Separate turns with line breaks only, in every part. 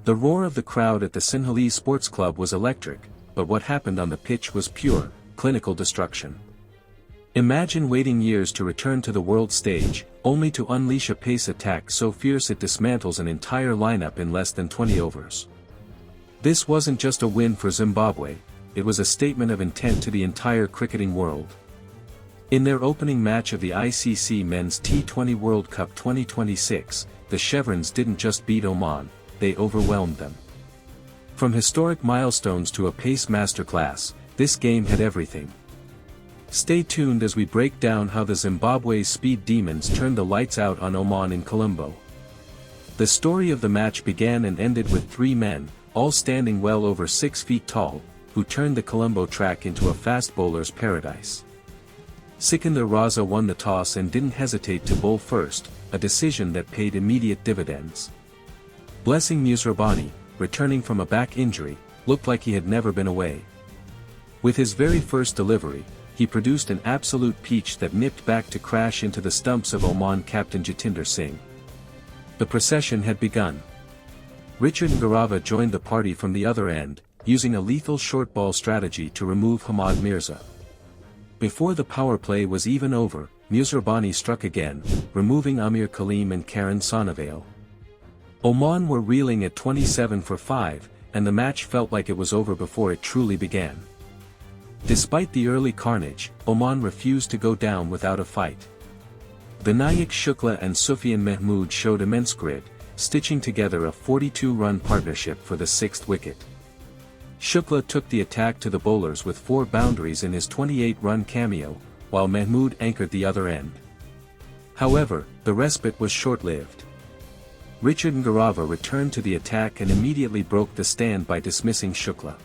The roar of the crowd at the Sinhalese Sports Club was electric, but what happened on the pitch was pure, clinical destruction. Imagine waiting years to return to the world stage, only to unleash a pace attack so fierce it dismantles an entire lineup in less than 20 overs. This wasn't just a win for Zimbabwe, it was a statement of intent to the entire cricketing world. In their opening match of the ICC Men's T20 World Cup 2026, the Chevrons didn't just beat Oman, they overwhelmed them. From historic milestones to a pace masterclass, this game had everything. Stay tuned as we break down how the Zimbabwe Speed Demons turned the lights out on Oman in Colombo. The story of the match began and ended with three men, all standing well over 6 feet tall, who turned the Colombo track into a fast bowler's paradise. Sikandar Raza won the toss and didn't hesitate to bowl first, a decision that paid immediate dividends. Blessing Muzarabani, returning from a back injury, looked like he had never been away. With his very first delivery, he produced an absolute peach that nipped back to crash into the stumps of Oman captain Jatinder Singh. The procession had begun. Richard Ngarava joined the party from the other end, using a lethal short ball strategy to remove Hamad Mirza. Before the power play was even over, Muzarabani struck again, removing Amir Kaleem and Karan Sonavale. Oman were reeling at 27 for 5, and the match felt like it was over before it truly began. Despite the early carnage, Oman refused to go down without a fight. Vinayak Shukla and Sufyan Mahmood showed immense grit, stitching together a 42-run partnership for the 6th wicket. Shukla took the attack to the bowlers with 4 boundaries in his 28-run cameo, while Mahmood anchored the other end. However, the respite was short-lived. Richard Ngarava returned to the attack and immediately broke the stand by dismissing Shukla.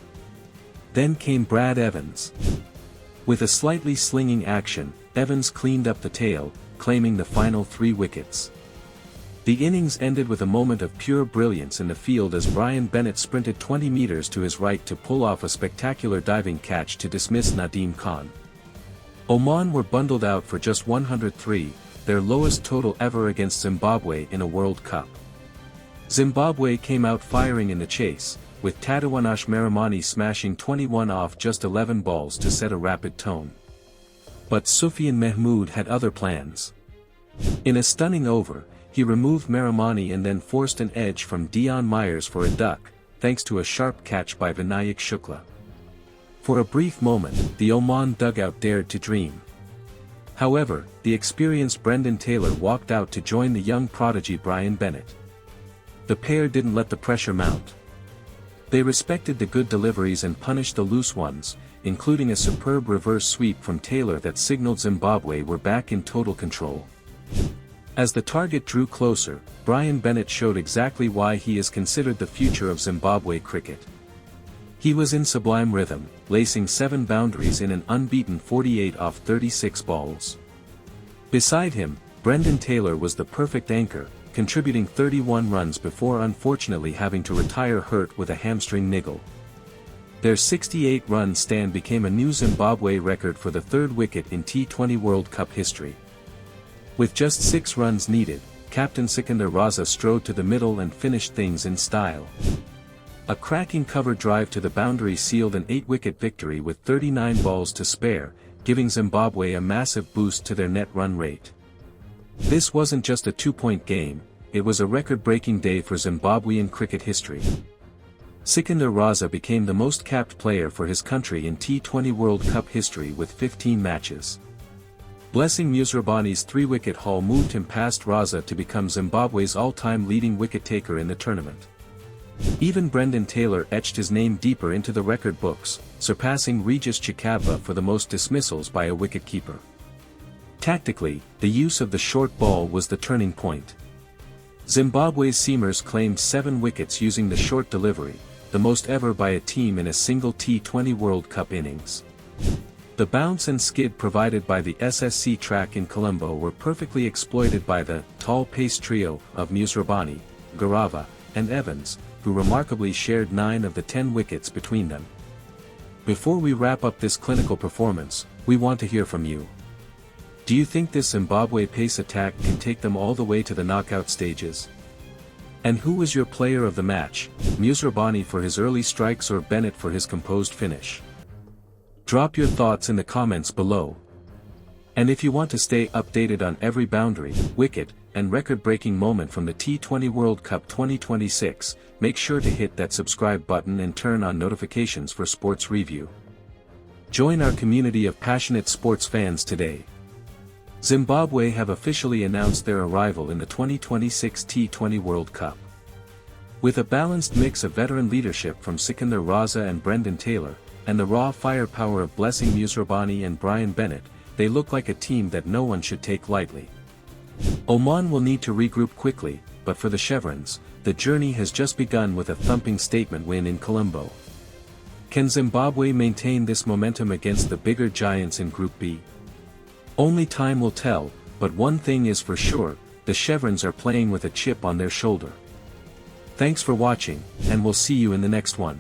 Then came Brad Evans. With a slightly slinging action, Evans cleaned up the tail, claiming the final 3 wickets. The innings ended with a moment of pure brilliance in the field as Brian Bennett sprinted 20 meters to his right to pull off a spectacular diving catch to dismiss Nadeem Khan. Oman were bundled out for just 103, their lowest total ever against Zimbabwe in a World Cup. Zimbabwe came out firing in the chase, with Tadawanash Meramani smashing 21 off just 11 balls to set a rapid tone. But Sufyan Mahmood had other plans. In a stunning over, he removed Meramani and then forced an edge from Dion Myers for a duck, thanks to a sharp catch by Vinayak Shukla. For a brief moment, the Oman dugout dared to dream. However, the experienced Brendan Taylor walked out to join the young prodigy Brian Bennett. The pair didn't let the pressure mount. They respected the good deliveries and punished the loose ones, including a superb reverse sweep from Taylor that signaled Zimbabwe were back in total control. As the target drew closer, Brian Bennett showed exactly why he is considered the future of Zimbabwe cricket. He was in sublime rhythm, lacing 7 boundaries in an unbeaten 48 off 36 balls. Beside him, Brendan Taylor was the perfect anchor, contributing 31 runs before unfortunately having to retire hurt with a hamstring niggle. Their 68-run stand became a new Zimbabwe record for the 3rd wicket in T20 World Cup history. With just 6 runs needed, Captain Sikandar Raza strode to the middle and finished things in style. A cracking cover drive to the boundary sealed an 8-wicket victory with 39 balls to spare, giving Zimbabwe a massive boost to their net run rate. This wasn't just a 2-point game, it was a record-breaking day for Zimbabwean cricket history. Sikandar Raza became the most capped player for his country in T20 World Cup history with 15 matches. Blessing Muzarabani's 3-wicket haul moved him past Raza to become Zimbabwe's all-time leading wicket-taker in the tournament. Even Brendan Taylor etched his name deeper into the record books, surpassing Regis Chikabva for the most dismissals by a wicket-keeper. Tactically, the use of the short ball was the turning point. Zimbabwe's seamers claimed 7 wickets using the short delivery, the most ever by a team in a single T20 World Cup innings. The bounce and skid provided by the SSC track in Colombo were perfectly exploited by the tall pace trio of Muzarabani, Ngarava, and Evans, who remarkably shared 9 of the 10 wickets between them. Before we wrap up this clinical performance, we want to hear from you. Do you think this Zimbabwe pace attack can take them all the way to the knockout stages? And who was your player of the match, Muzarabani for his early strikes or Bennett for his composed finish? Drop your thoughts in the comments below. And if you want to stay updated on every boundary, wicket, and record-breaking moment from the T20 World Cup 2026, make sure to hit that subscribe button and turn on notifications for sports review. Join our community of passionate sports fans today. Zimbabwe have officially announced their arrival in the 2026 T20 World Cup. With a balanced mix of veteran leadership from Sikandar Raza and Brendan Taylor, and the raw firepower of Blessing Muzarabani and Brian Bennett, they look like a team that no one should take lightly. Oman will need to regroup quickly, but for the Chevrons, the journey has just begun with a thumping statement win in Colombo. Can Zimbabwe maintain this momentum against the bigger giants in Group B? Only time will tell, but one thing is for sure, the Chevrons are playing with a chip on their shoulder. Thanks for watching, and we'll see you in the next one.